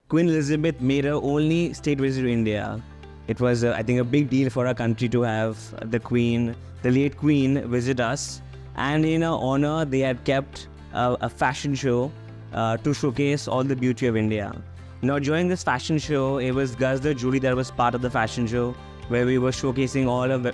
Queen Elizabeth made her only state visit to India. It was, I think, a big deal for our country to have the Queen, the late Queen, visit us. And in her honor, they had kept a fashion show to showcase all the beauty of India. Now, during this fashion show, it was Gazdar jewelry that was part of the fashion show, where we were showcasing all of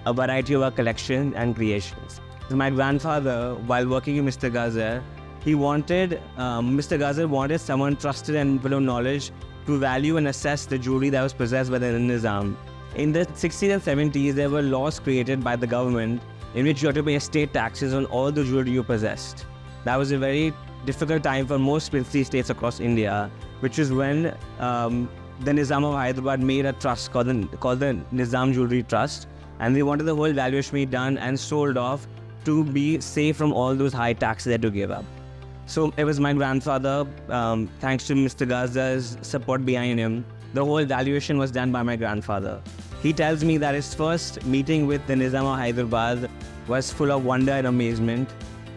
a variety of our collection and creations. My grandfather, while working with Mr. Gazdar, Mr. Gazdar wanted someone trusted and full of knowledge to value and assess the jewelry that was possessed by the Nizam. In the 60s and 70s, there were laws created by the government in which you had to pay estate taxes on all the jewelry you possessed. That was a very difficult time for most princely states across India, which is when the Nizam of Hyderabad made a trust called the Nizam Jewelry Trust, and they wanted the whole valuation to be done and sold off to be safe from all those high taxes they had to give up. So it was my grandfather, thanks to Mr. Gazdar's support behind him, the whole valuation was done by my grandfather. He tells me that his first meeting with the Nizam of Hyderabad was full of wonder and amazement.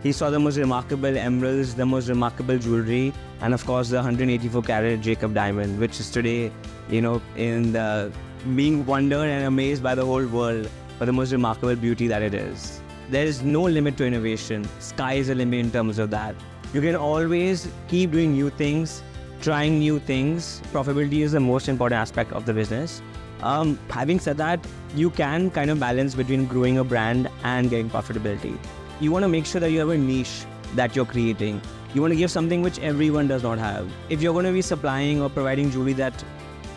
He saw the most remarkable emeralds, the most remarkable jewelry, and of course the 184 carat Jacob diamond, which is today, being wondered and amazed by the whole world for the most remarkable beauty that it is. There is no limit to innovation. Sky is the limit in terms of that. You can always keep doing new things, trying new things. Profitability is the most important aspect of the business. Having said that, you can kind of balance between growing a brand and getting profitability. You want to make sure that you have a niche that you're creating. You want to give something which everyone does not have. If you're going to be supplying or providing jewelry that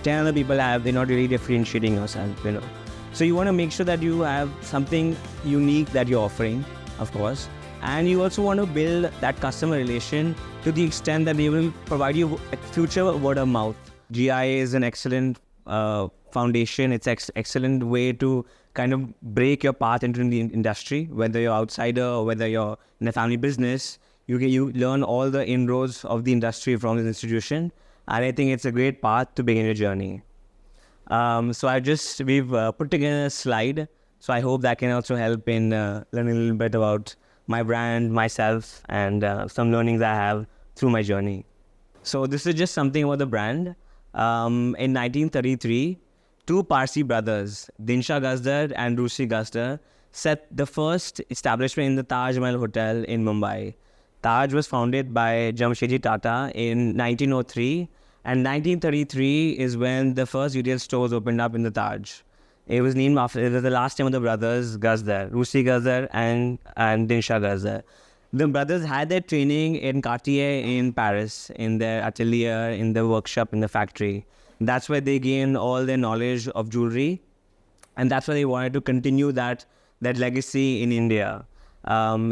10 other people have, they're not really differentiating yourself, So you want to make sure that you have something unique that you're offering, of course. And you also want to build that customer relation to the extent that they will provide you a future word of mouth. GIA is an excellent foundation. It's an excellent way to kind of break your path into the industry, whether you're outsider or whether you're in a family business. You learn all the inroads of the industry from this institution. And I think it's a great path to begin your journey. So we've put together a slide. So I hope that can also help in learning a little bit about my brand, myself, and some learnings I have through my journey. So this is just something about the brand. In 1933, two Parsi brothers, Dinsha Gazdar and Rusi Gazdar, set the first establishment in the Taj Mahal Hotel in Mumbai. Taj was founded by Jamshedji Tata in 1903, and 1933 is when the first retail stores opened up in the Taj. It was named after, it was the last name of the brothers Gazdar, Rusi Gazdar and Dinsha Gazdar. The brothers had their training in Cartier in Paris, in their atelier, in their workshop, in the factory. That's where they gained all their knowledge of jewelry. And that's why they wanted to continue that legacy in India.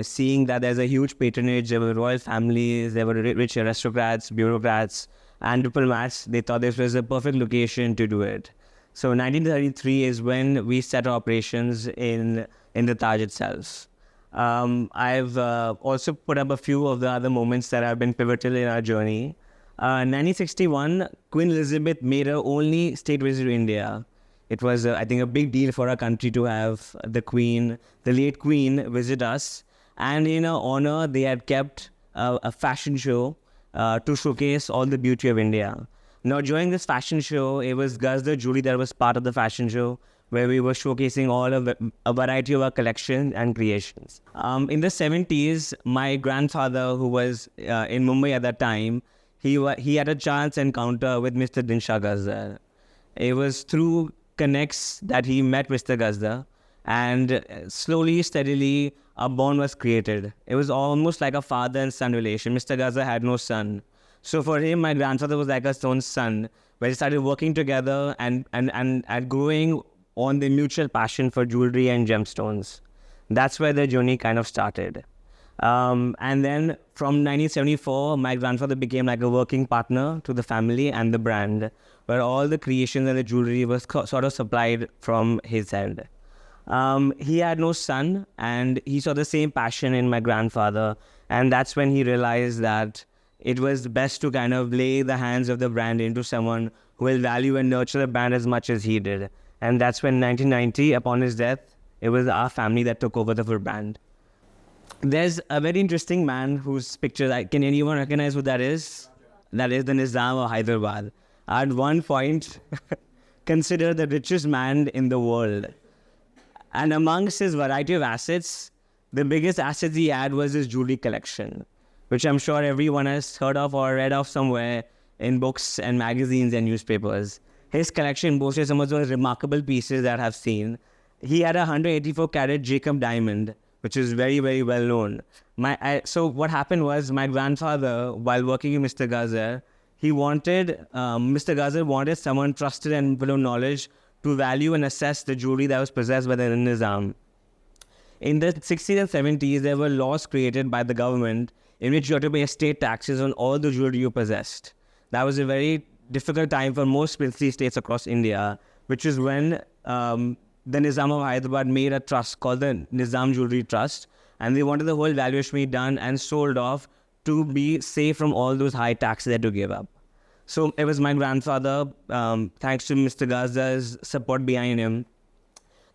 Seeing that there's a huge patronage, there were royal families, there were rich aristocrats, bureaucrats, and diplomats. They thought this was a perfect location to do it. So 1933 is when we set our operations in the Taj itself. I've also put up a few of the other moments that have been pivotal in our journey. 1961, Queen Elizabeth made her only state visit to India. It was, I think, a big deal for our country to have the Queen, the late Queen, visit us. And in her honor, they had kept a fashion show to showcase all the beauty of India. Now, during this fashion show, it was Gazdar jewelry that was part of the fashion show, where we were showcasing all of a variety of our collection and creations. In the 70s, my grandfather, who was in Mumbai at that time, he had a chance encounter with Mr. Dinsha Gazdar. It was through connects that he met Mr. Gazdar, and slowly, steadily, a bond was created. It was almost like a father and son relation. Mr. Gazdar had no son. So for him, my grandfather was like his own son, where they started working together and growing on the mutual passion for jewelry and gemstones. That's where the journey kind of started. And then from 1974, my grandfather became like a working partner to the family and the brand, where all the creations and the jewelry was sort of supplied from his end. He had no son, and he saw the same passion in my grandfather. And that's when he realized that it was best to kind of lay the hands of the brand into someone who will value and nurture the brand as much as he did. And that's when 1990, upon his death, it was our family that took over the full brand. There's a very interesting man whose picture, can anyone recognize who that is? that is the Nizam of Hyderabad, at one point considered the richest man in the world. And amongst his variety of assets, the biggest assets he had was his jewelry collection, which I'm sure everyone has heard of or read of somewhere in books and magazines and newspapers. His collection boasted some of the most remarkable pieces that I've seen. He had a 184 carat Jacob diamond, which is very, very well known. So what happened was, my grandfather, while working with Mr. Gazdar, Mr. Gazdar wanted someone trusted and full of knowledge to value and assess the jewelry that was possessed by the Nizam. In the 60s and 70s, there were laws created by the government in which you had to pay estate taxes on all the jewelry you possessed. That was a very difficult time for most princely states across India, which is when the Nizam of Hyderabad made a trust called the Nizam Jewelry Trust, and they wanted the whole valuation to be done and sold off to be safe from all those high taxes they had to give up. So it was my grandfather, thanks to Mr. Gazdar's support behind him,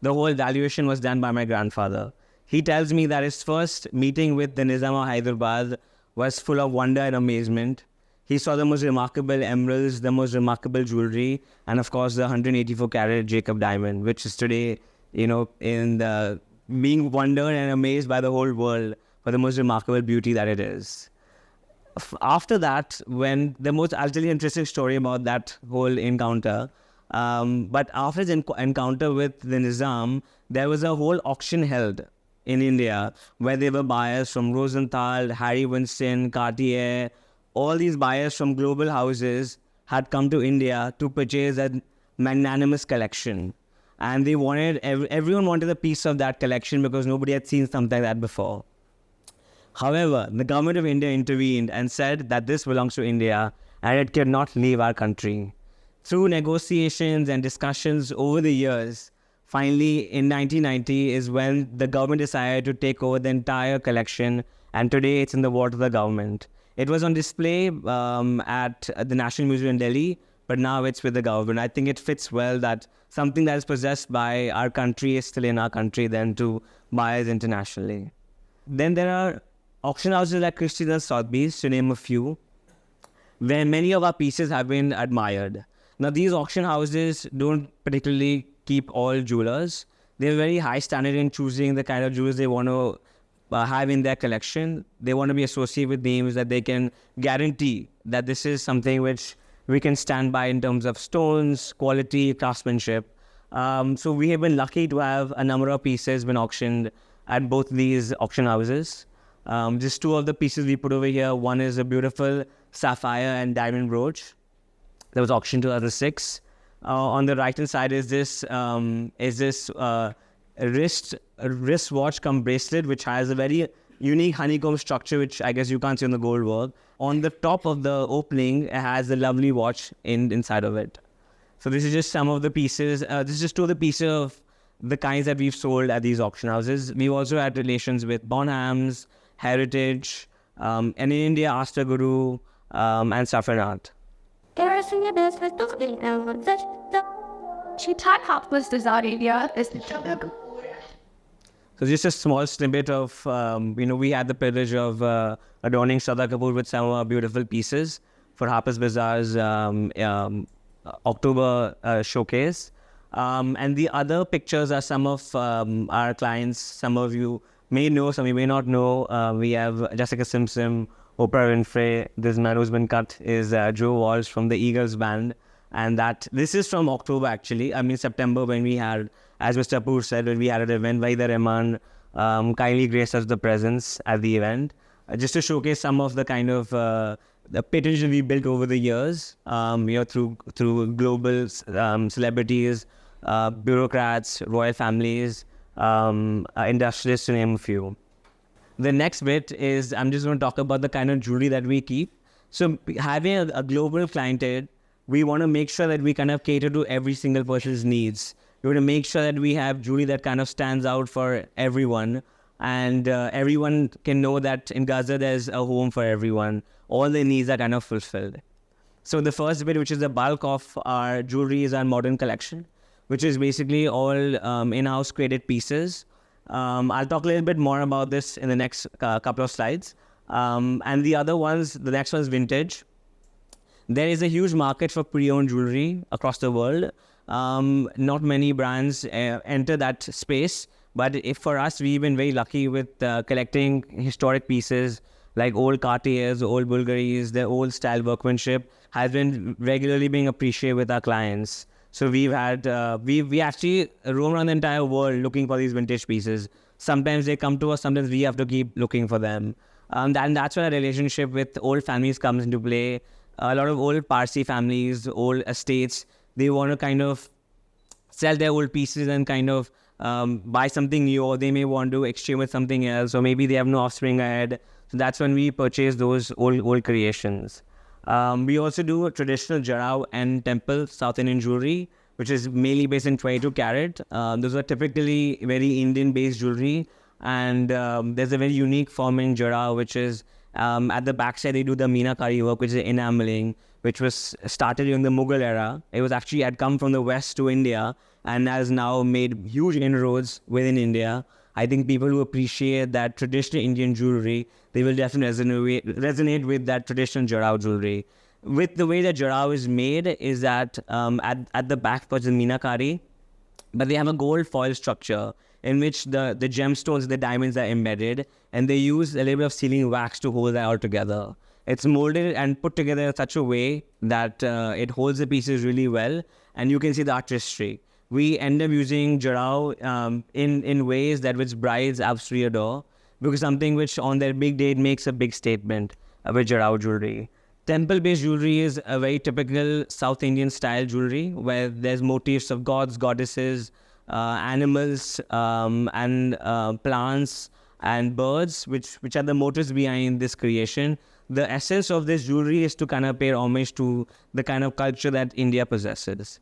the whole valuation was done by my grandfather. He tells me that his first meeting with the Nizam of Hyderabad was full of wonder and amazement. He saw the most remarkable emeralds, the most remarkable jewelry, and of course the 184 carat Jacob diamond, which is today, being wondered and amazed by the whole world for the most remarkable beauty that it is. After that, I'll tell you an interesting story about that whole encounter. But after his encounter with the Nizam, there was a whole auction held in India where there were buyers from Rosenthal, Harry Winston, Cartier. All these buyers from global houses had come to India to purchase a magnanimous collection. And they everyone wanted a piece of that collection because nobody had seen something like that before. However, the government of India intervened and said that this belongs to India and it cannot leave our country. Through negotiations and discussions over the years, finally in 1990 is when the government decided to take over the entire collection, and today it's in the vault of the government. It was on display at the National Museum in Delhi, but now it's with the government. I think it fits well that something that is possessed by our country is still in our country than to buyers internationally. Then there are auction houses like Christie's and Sotheby's, to name a few, where many of our pieces have been admired. Now, these auction houses don't particularly keep all jewelers. They're very high standard in choosing the kind of jewelers they want to have in their collection. They want to be associated with names that they can guarantee that this is something which we can stand by in terms of stones, quality, craftsmanship. So we have been lucky to have a number of pieces been auctioned at both these auction houses. Just two of the pieces we put over here. One is a beautiful sapphire and diamond brooch that was auctioned in 2006. On the right hand side is this wrist watch cum bracelet, which has a very unique honeycomb structure, which I guess you can't see on the gold work. On the top of the opening, it has a lovely watch inside of it. So this is just some of the pieces. This is just two of the pieces of the kinds that we've sold at these auction houses. We've also had relations with Bonhams, Heritage, and in India, Astra Guru, and Safran Art. So just a small snippet of, we had the privilege of adorning Shraddha Kapoor with some of our beautiful pieces for Harper's Bazaar's October showcase. And the other pictures are some of our clients. Some of you may know, some of you may not know. We have Jessica Simpson, Oprah Winfrey. This man who's been cut is Joe Walsh from the Eagles band. And this is from October actually. September, when we had, as Mr. Kapoor said, when we had an event, Wahida Rahman kindly graced us the presence at the event. Just to showcase some of the kind of the patronage we built over the years, through global celebrities, bureaucrats, royal families, industrialists, to name a few. The next bit is I'm just going to talk about the kind of jewelry that we keep. So having a global clientele, we want to make sure that we kind of cater to every single person's needs. We want to make sure that we have jewelry that kind of stands out for everyone, and everyone can know that in Gazdar there's a home for everyone. All their needs are kind of fulfilled. So the first bit, which is the bulk of our jewelry, is our modern collection, which is basically all in-house created pieces. I'll talk a little bit more about this in the next couple of slides. And the next one is vintage. There is a huge market for pre-owned jewelry across the world. Not many brands enter that space, but if for us, we've been very lucky with collecting historic pieces like old Cartiers, old Bulgaris, the old style workmanship has been regularly being appreciated with our clients. So we've had, we actually roam around the entire world looking for these vintage pieces. Sometimes they come to us, sometimes we have to keep looking for them. And that's where our relationship with old families comes into play. A lot of old Parsi families, old estates, they want to kind of sell their old pieces and kind of buy something new, or they may want to exchange with something else, or maybe they have no offspring ahead. So that's when we purchase those old creations. We also do a traditional jarrah and temple South Indian jewelry, which is mainly based in 22 carat. Those are typically very Indian-based jewelry, and there's a very unique form in jarrah, which is at the backside they do the meenakari work, which is enameling, which was started during the Mughal era. It was actually had come from the west to India and has now made huge inroads within India. I think people who appreciate that traditional Indian jewelry, they will definitely resonate with that traditional jarrah jewelry. With the way that jarrah is made is that at the back was the meenakari, but they have a gold foil structure in which the gemstones, the diamonds are embedded, and they use a little bit of sealing wax to hold that all together. It's molded and put together in such a way that it holds the pieces really well, and you can see the artistry. We end up using jarrah in ways that which brides absolutely adore, because something which on their big day makes a big statement with jarrah jewelry. Temple-based jewelry is a very typical South Indian style jewelry where there's motifs of gods, goddesses, animals, and plants and birds, which are the motives behind this creation. The essence of this jewelry is to kind of pay homage to the kind of culture that India possesses.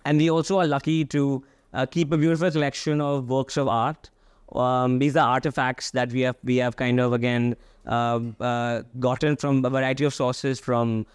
And we also are lucky to keep a beautiful collection of works of art. These are artifacts that we have kind of again gotten from a variety of sources, from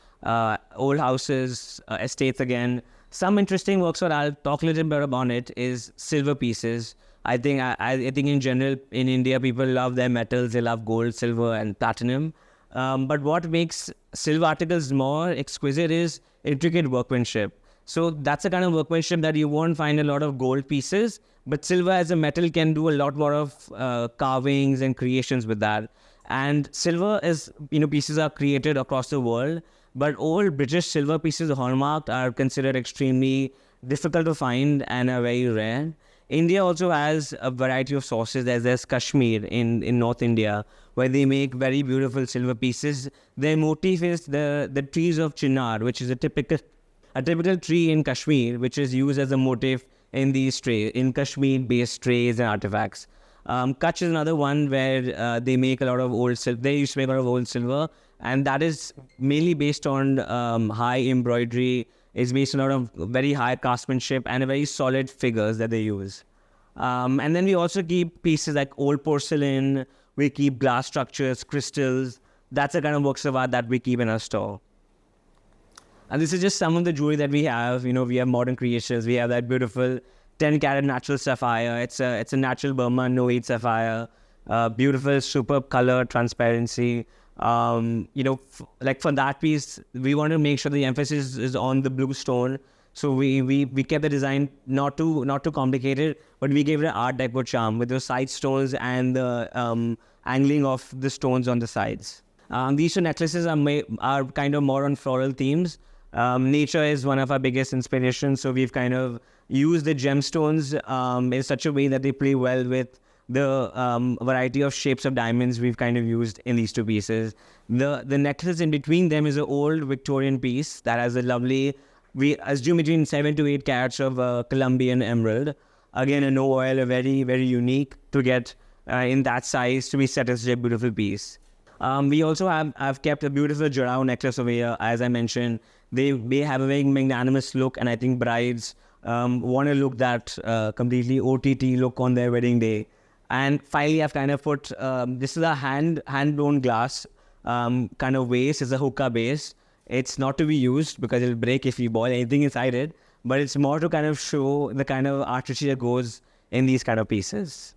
old houses, estates again. Some interesting works that I'll talk a little bit about it is silver pieces. I think in general in India people love their metals. They love gold, silver, and platinum. But what makes silver articles more exquisite is intricate workmanship. So that's the kind of workmanship that you won't find a lot of gold pieces, but silver as a metal can do a lot more of carvings and creations with that. And silver is, pieces are created across the world, but old British silver pieces hallmarked are considered extremely difficult to find and are very rare. India also has a variety of sources. There's Kashmir in North India, where they make very beautiful silver pieces. Their motif is the trees of chinar, which is a typical tree in Kashmir, which is used as a motif in these in Kashmir-based trays and artifacts. Kutch is another one where they make a lot of old silver. They used to make a lot of old silver, and that is mainly based on high embroidery. It's based on a lot of very high craftsmanship and a very solid figures that they use. And then we also keep pieces like old porcelain. We keep glass structures, crystals. That's the kind of works of art that we keep in our store. And this is just some of the jewelry that we have. We have modern creations. We have that beautiful 10 carat natural sapphire. It's a natural Burma no heat sapphire. Beautiful, superb color, transparency. Like for that piece, we want to make sure the emphasis is on the blue stone. So we kept the design not too complicated, but we gave it an art deco charm with the side stones and the angling of the stones on the sides. These two necklaces are kind of more on floral themes. Nature is one of our biggest inspirations, so we've kind of used the gemstones in such a way that they play well with the variety of shapes of diamonds we've kind of used in these two pieces. The necklace in between them is an old Victorian piece that has a lovely, we assume between 7 to 8 carats of Colombian emerald. Again, a no oil, a very, very unique to get in that size to be set as a beautiful piece. We also have kept a beautiful jarrah necklace over here. As I mentioned, they have a very magnanimous look, and I think brides want to look that completely OTT look on their wedding day. And finally, I've kind of put, this is a hand-blown glass kind of vase. It's a hookah base. It's not to be used because it'll break if you boil anything inside it, but it's more to kind of show the kind of artistry that goes in these kind of pieces.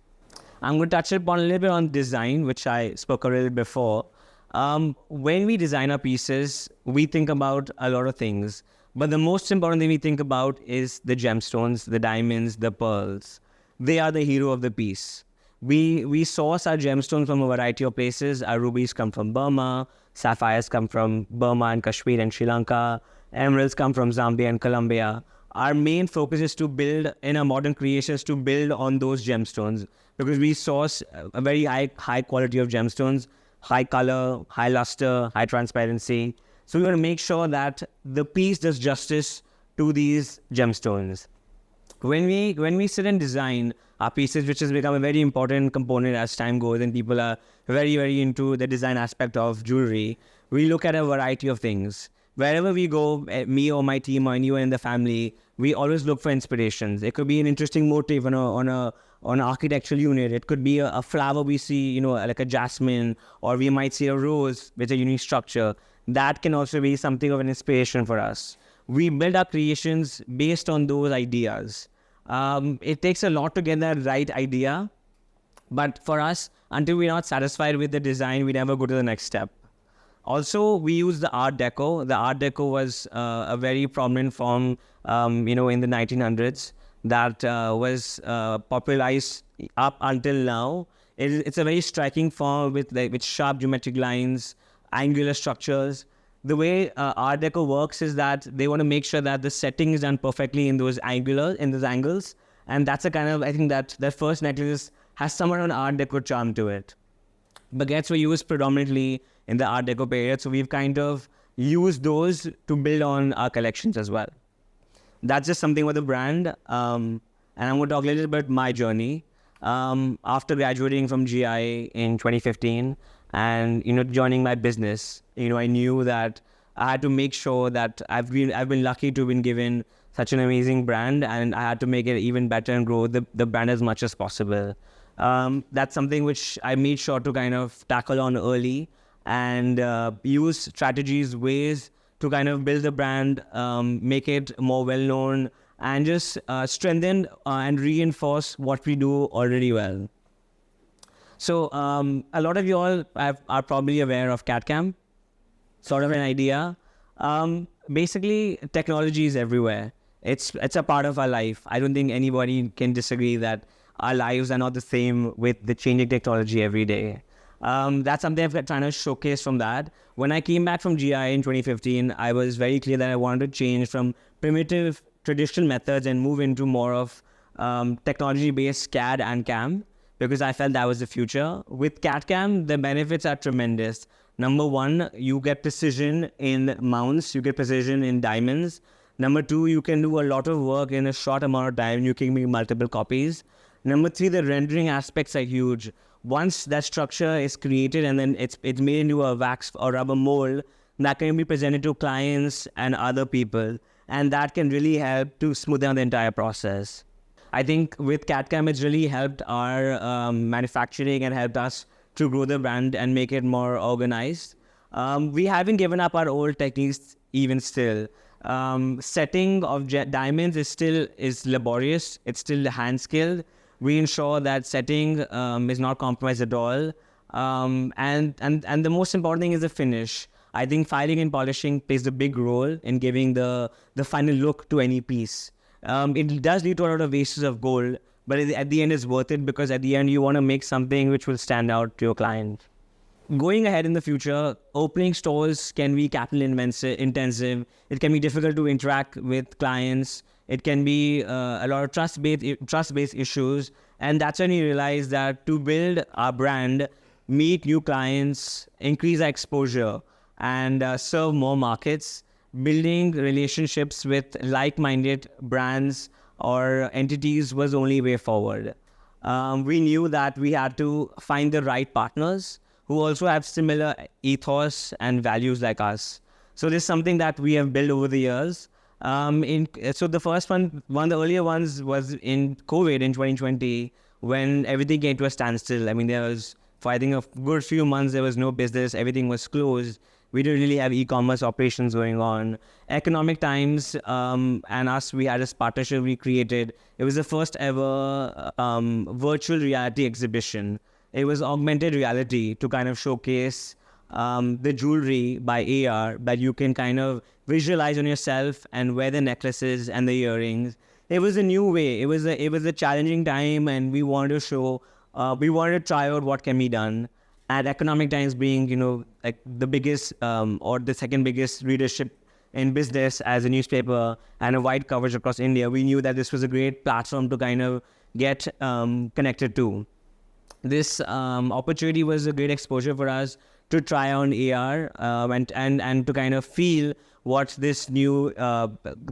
I'm going to touch upon a little bit on design, which I spoke a little before. When we design our pieces, we think about a lot of things. But the most important thing we think about is the gemstones, the diamonds, the pearls. They are the hero of the piece. We source our gemstones from a variety of places. Our rubies come from Burma, sapphires come from Burma and Kashmir and Sri Lanka, emeralds come from Zambia and Colombia. Our main focus is to build, in our modern creations, to build on those gemstones, because we source a very high quality of gemstones, high color, high luster, high transparency. So we want to make sure that the piece does justice to these gemstones. When we sit and design our pieces, which has become a very important component as time goes and people are very, very into the design aspect of jewelry, we look at a variety of things. Wherever we go, me or my team or anyone in the family, we always look for inspirations. It could be an interesting motif on an architectural unit. It could be a flower we see, like a jasmine, or we might see a rose with a unique structure. That can also be something of an inspiration for us. We build our creations based on those ideas. It takes a lot to get that right idea, but for us, until we're not satisfied with the design, we never go to the next step. Also, we use the Art Deco. The Art Deco was a very prominent form, in the 1900s that was popularized up until now. It's a very striking form with sharp geometric lines, angular structures. The way Art Deco works is that they want to make sure that the setting is done perfectly in those angles, and that's a kind of, I think that first necklace has somewhat an Art Deco charm to it. Baguettes were used predominantly in the Art Deco period, so we've kind of used those to build on our collections as well. That's just something with the brand, and I'm going to talk a little bit about my journey. After graduating from GI in 2015 and joining my business, I knew that I had to make sure that I've been lucky to have been given such an amazing brand, and I had to make it even better and grow the brand as much as possible. That's something which I made sure to kind of tackle on early and use strategies, ways to kind of build the brand, make it more well-known, and just strengthen and reinforce what we do already well. So a lot of you all are probably aware of CAD/CAM, sort of an idea. Basically, technology is everywhere. It's a part of our life. I don't think anybody can disagree that our lives are not the same with the changing technology every day. That's something I've trying to showcase from that. When I came back from GI in 2015, I was very clear that I wanted to change from primitive traditional methods and move into more of technology-based CAD and CAM, because I felt that was the future. With CAD/CAM, the benefits are tremendous. Number one, you get precision in mounts, you get precision in diamonds. Number two, you can do a lot of work in a short amount of time. You can make multiple copies. Number three, the rendering aspects are huge. Once that structure is created and then it's made into a wax or rubber mold, that can be presented to clients and other people. And that can really help to smooth down the entire process. I think with CAD/CAM, it's really helped our manufacturing and helped us to grow the brand and make it more organized. We haven't given up our old techniques even still. Setting of diamonds is laborious. It's still hand skilled. We ensure that setting is not compromised at all. And the most important thing is the finish. I think filing and polishing plays a big role in giving the final look to any piece. It does lead to a lot of wastes of gold, but at the end it's worth it, because at the end you want to make something which will stand out to your client. Going ahead in the future, opening stores can be capital intensive. It can be difficult to interact with clients. It can be a lot of trust-based issues. And that's when you realize that to build our brand, meet new clients, increase our exposure, and serve more markets, building relationships with like-minded brands or entities was the only way forward. We knew that we had to find the right partners who also have similar ethos and values like us. So this is something that we have built over the years. So the first one of the earlier ones was in COVID in 2020, when everything came to a standstill. I mean, there was, for I think a good few months, there was no business. Everything was closed. We didn't really have e-commerce operations going on. Economic Times and us, we had this partnership we created. It was the first ever virtual reality exhibition. It was augmented reality to kind of showcase the jewelry by AR that you can kind of visualize on yourself and wear the necklaces and the earrings. It was a new way. It was a challenging time, and we wanted to show, we wanted to try out what can be done. At Economic Times being, like the biggest or the second biggest readership in business as a newspaper and a wide coverage across India, we knew that this was a great platform to kind of get connected to. This opportunity was a great exposure for us to try on AR and to kind of feel what this new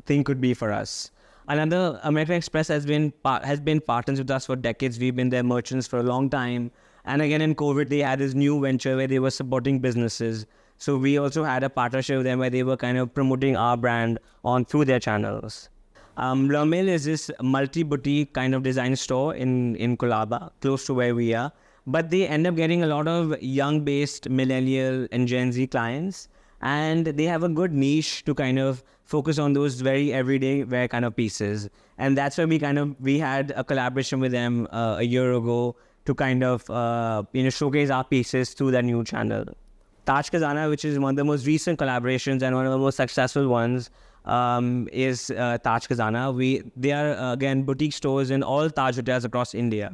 thing could be for us. Another, American Express has been partners with us for decades. We've been their merchants for a long time. And again, in COVID, they had this new venture where they were supporting businesses. So we also had a partnership with them where they were kind of promoting our brand on through their channels. Lermil is this multi-boutique kind of design store in Colaba, close to where we are. But they end up getting a lot of young-based millennial and Gen Z clients. And they have a good niche to kind of focus on those very everyday wear kind of pieces. And that's where we had a collaboration with them a year ago to kind of showcase our pieces through that new channel. Taj Khazana, which is one of the most recent collaborations and one of the most successful ones, is Taj Khazana. They are, again, boutique stores in all Taj hotels across India.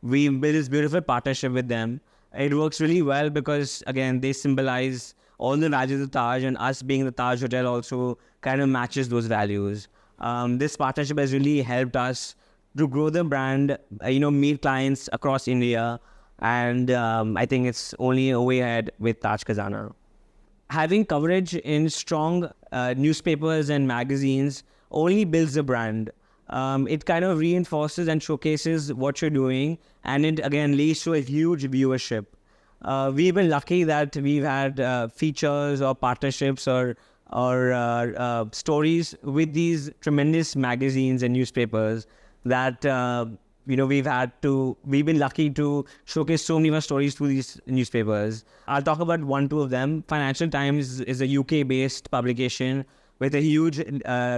We built this beautiful partnership with them. It works really well because, again, they symbolize all the values of Taj, and us being the Taj hotel also kind of matches those values. This partnership has really helped us to grow the brand, meet clients across India, and I think it's only a way ahead with Taj Khazana. Having coverage in strong newspapers and magazines only builds the brand. It kind of reinforces and showcases what you're doing, and it again leads to a huge viewership. We've been lucky that we've had features or partnerships or stories with these tremendous magazines and newspapers that we've been lucky to showcase so many more stories through these newspapers. I'll talk about two of them. Financial Times is a UK-based publication with a huge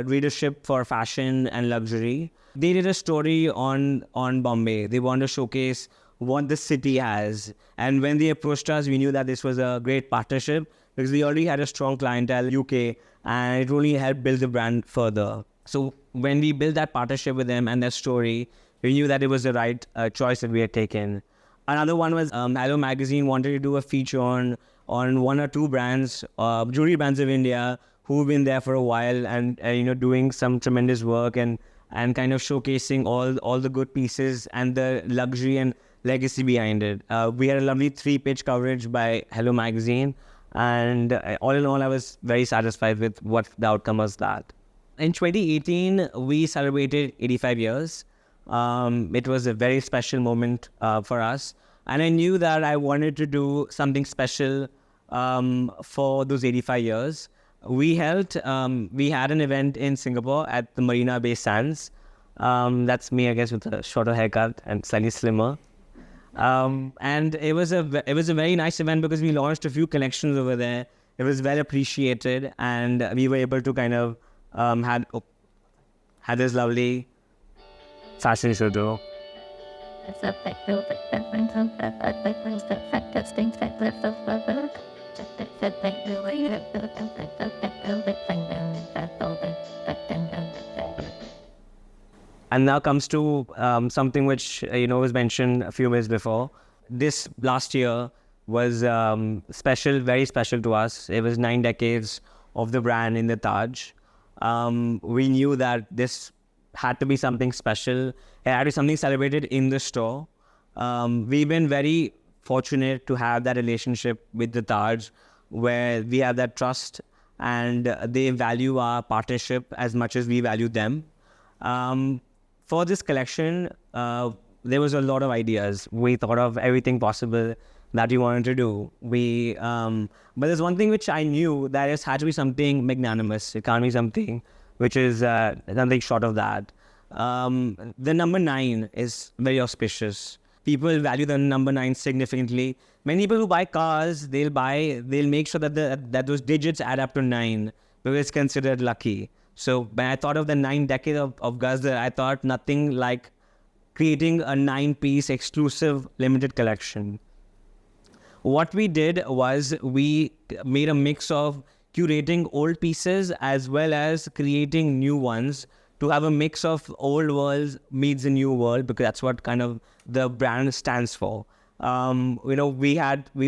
readership for fashion and luxury. They did a story on Bombay. They wanted to showcase what the city has. And when they approached us, we knew that this was a great partnership because we already had a strong clientele in UK, and it really helped build the brand further. So when we built that partnership with them and their story, we knew that it was the right choice that we had taken. Another one was Hello Magazine wanted to do a feature on one or two brands, jewelry brands of India who've been there for a while and doing some tremendous work and kind of showcasing all the good pieces and the luxury and legacy behind it. We had a lovely 3-page coverage by Hello Magazine, and all in all, I was very satisfied with what the outcome was that. In 2018, we celebrated 85 years. It was a very special moment for us, and I knew that I wanted to do something special for those 85 years. We had an event in Singapore at the Marina Bay Sands. That's me, I guess, with a shorter haircut and slightly slimmer. And it was a very nice event because we launched a few collections over there. It was well appreciated, and we were able to kind of had this lovely fashion show too. And now comes to something which was mentioned a few minutes before. This last year was special, very special to us. It was 9 decades of the brand in the Taj. We knew that this had to be something special. It had to be something celebrated in the store. We've been very fortunate to have that relationship with the Taj, where we have that trust and they value our partnership as much as we value them. For this collection, there was a lot of ideas. We thought of everything possible that we wanted to do. But there's one thing which I knew, that it had to be something magnanimous. It can't be something which is something short of that. The number 9 is very auspicious. People value the number 9 significantly. Many people who buy cars, they'll make sure that those digits add up to 9 because it's considered lucky. So when I thought of the 9 decades of Gazdar, I thought nothing like creating a 9-piece exclusive limited collection. What we did was we made a mix of curating old pieces as well as creating new ones to have a mix of old world meets the new world, because that's what kind of the brand stands for. We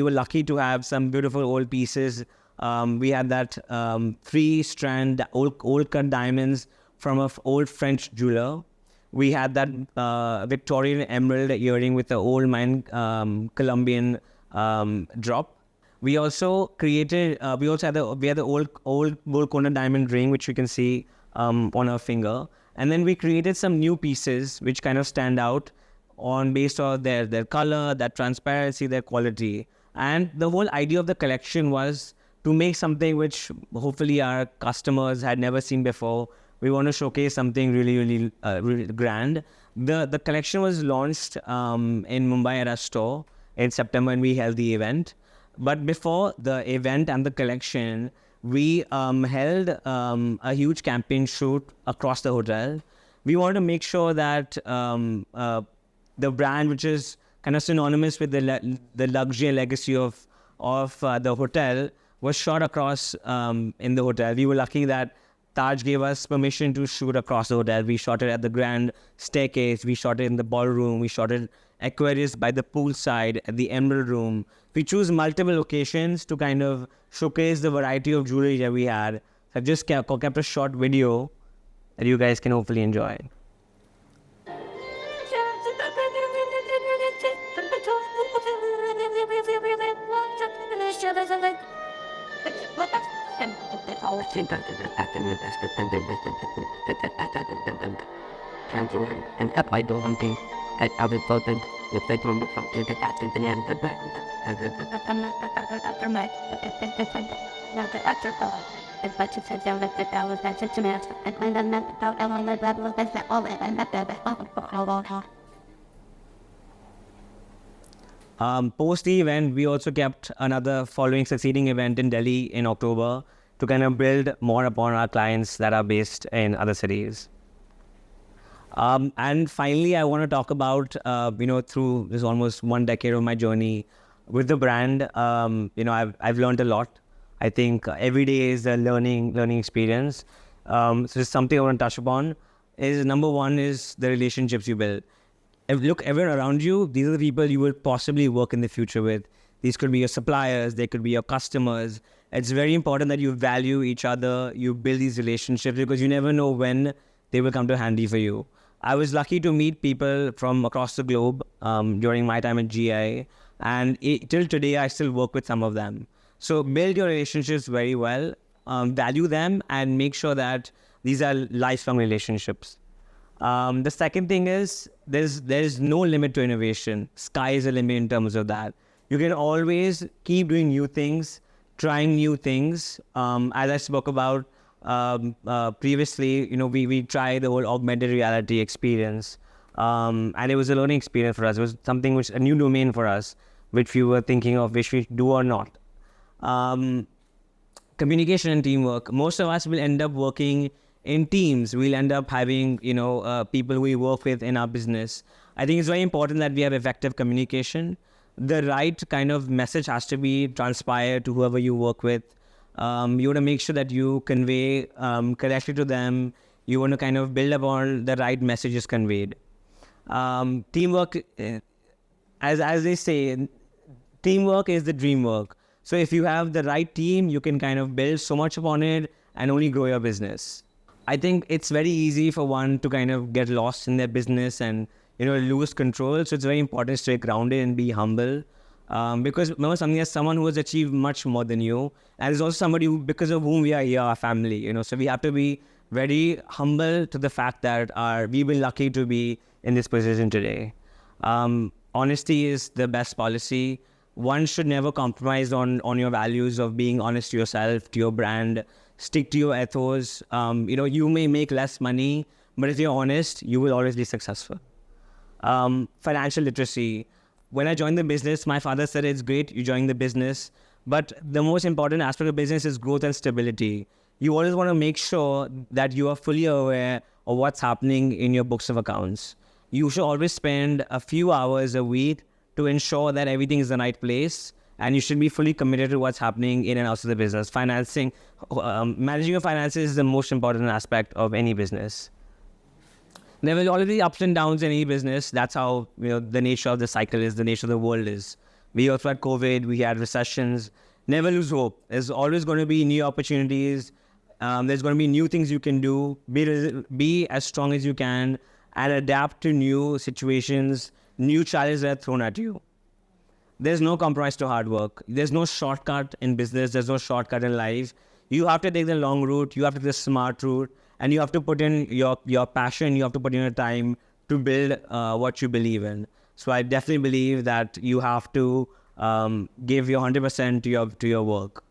were lucky to have some beautiful old pieces. We had that 3-strand old cut diamonds from an old French jeweler. We had that Victorian emerald earring with the old mine Colombian drop. We also created. Had the old Golconda diamond ring, which you can see on our finger, and then we created some new pieces which kind of stand out based on their color, their transparency, their quality. And the whole idea of the collection was to make something which hopefully our customers had never seen before. We want to showcase something really grand. The collection was launched in Mumbai at our store in September, and we held the event. But before the event and the collection, we held a huge campaign shoot across the hotel. We wanted to make sure that the brand, which is kind of synonymous with the luxury and legacy of the hotel, was shot across in the hotel. We were lucky that Taj gave us permission to shoot across the hotel. We shot it at the grand staircase. We shot it in the ballroom. We shot it Aquarius by the poolside, at the Emerald Room. We choose multiple locations to kind of showcase the variety of jewelry that we had. So I've just kept a short video that you guys can hopefully enjoy. And up I do something at other person with the room from the captain and the back. Post the event, we also kept another following succeeding event in Delhi in October to kind of build more upon our clients that are based in other cities. And finally, I want to talk about, through this almost 1 decade of my journey with the brand, I've learned a lot. I think every day is a learning experience. So just something I want to touch upon is, number one is the relationships you build. Look everyone around you, these are the people you will possibly work in the future with. These could be your suppliers, they could be your customers. It's very important that you value each other, you build these relationships, because you never know when they will come to handy for you. I was lucky to meet people from across the globe during my time at GI, and till today I still work with some of them. So build your relationships very well, value them, and make sure that these are lifelong relationships. The second thing is, there's no limit to innovation. Sky is the limit in terms of that. You can always keep doing new things, trying new things. As I spoke about previously, we tried the whole augmented reality experience, and it was a learning experience for us. It was something which a new domain for us, which we were thinking of, which we do or not. Communication and teamwork. Most of us will end up working in teams. We'll end up having, people we work with in our business. I think it's very important that we have effective communication. The right kind of message has to be transpired to whoever you work with. You want to make sure that you convey correctly to them. You want to kind of build upon the right messages conveyed. Teamwork, as they say, teamwork is the dream work. So if you have the right team, you can kind of build so much upon it and only grow your business. I think it's very easy for one to kind of get lost in their business and, lose control. So it's very important to stay grounded and be humble. Because remember, something as someone who has achieved much more than you, and there's also somebody because of whom we are here, our family, so we have to be very humble to the fact that we've been lucky to be in this position today. Honesty is the best policy. One should never compromise on your values of being honest to yourself, to your brand. Stick to your ethos. You may make less money, but if you're honest, you will always be successful. Financial literacy. When I joined the business, my father said, it's great you joined the business, but the most important aspect of business is growth and stability. You always want to make sure that you are fully aware of what's happening in your books of accounts. You should always spend a few hours a week to ensure that everything is in the right place and you should be fully committed to what's happening in and out of the business. Managing your finances is the most important aspect of any business. There will always be ups and downs in any business. That's how the nature of the cycle is, the nature of the world is. We also had COVID, we had recessions. Never lose hope. There's always going to be new opportunities. There's going to be new things you can do. Be as strong as you can and adapt to new situations, new challenges that are thrown at you. There's no compromise to hard work. There's no shortcut in business. There's no shortcut in life. You have to take the long route. You have to take the smart route. And you have to put in your passion. You have to put in your time to build what you believe in. So I definitely believe that you have to give your 100% to your work.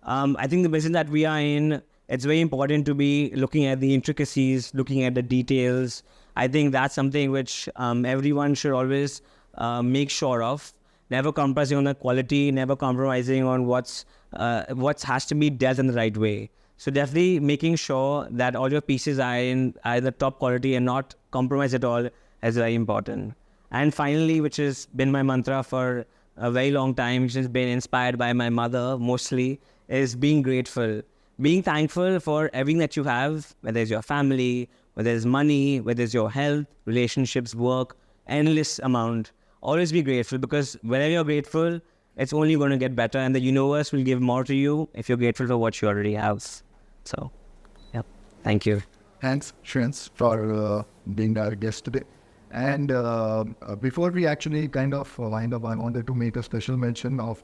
I think the business that we are in, it's very important to be looking at the intricacies, looking at the details. I think that's something which everyone should always make sure of. Never compromising on the quality, never compromising on what has to be dealt in the right way. So definitely making sure that all your pieces are in either top quality and not compromise at all is very important. And finally, which has been my mantra for a very long time, which has been inspired by my mother mostly, is being grateful. Being thankful for everything that you have, whether it's your family, whether it's money, whether it's your health, relationships, work, endless amount. Always be grateful, because whenever you're grateful, it's only going to get better, and the universe will give more to you if you're grateful for what you already have. So, yeah, thank you. Thanks, Shreyans, for being our guest today. And before we actually kind of wind up, I wanted to make a special mention of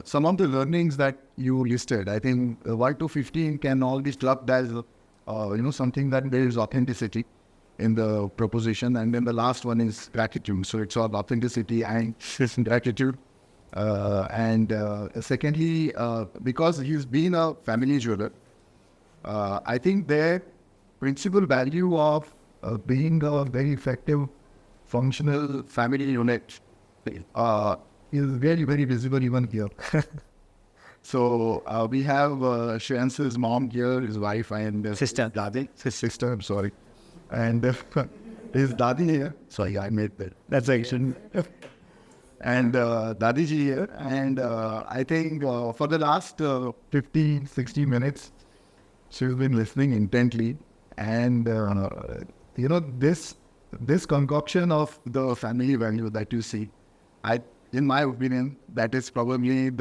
some of the learnings that you listed. I think 1 to 15 can all be clubbed as something that builds authenticity in the proposition. And then the last one is gratitude. So it's all authenticity and gratitude. Secondly, because he's been a family jeweler, I think the principal value of being a very effective, functional family unit is very, very visible even here. So we have Shreyans's mom here, his wife, and Sister. Dadi. His sister, I'm sorry. And his Dadi here. Sorry, I made that. That's action. And Dadiji here. And I think for the last 15, 60 minutes, she's been listening intently. And, this concoction of the family value that you see, in my opinion, that is probably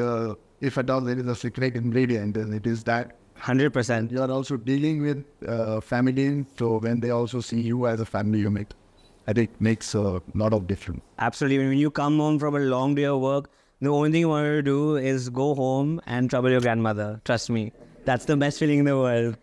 if at all there is a secret ingredient, and it is that 100%. you are also dealing with family, so when they also see you as a family unit, I think makes a lot of difference. Absolutely. When you come home from a long day of work, the only thing you want to do is go home and trouble your grandmother. Trust me. That's the best feeling in the world.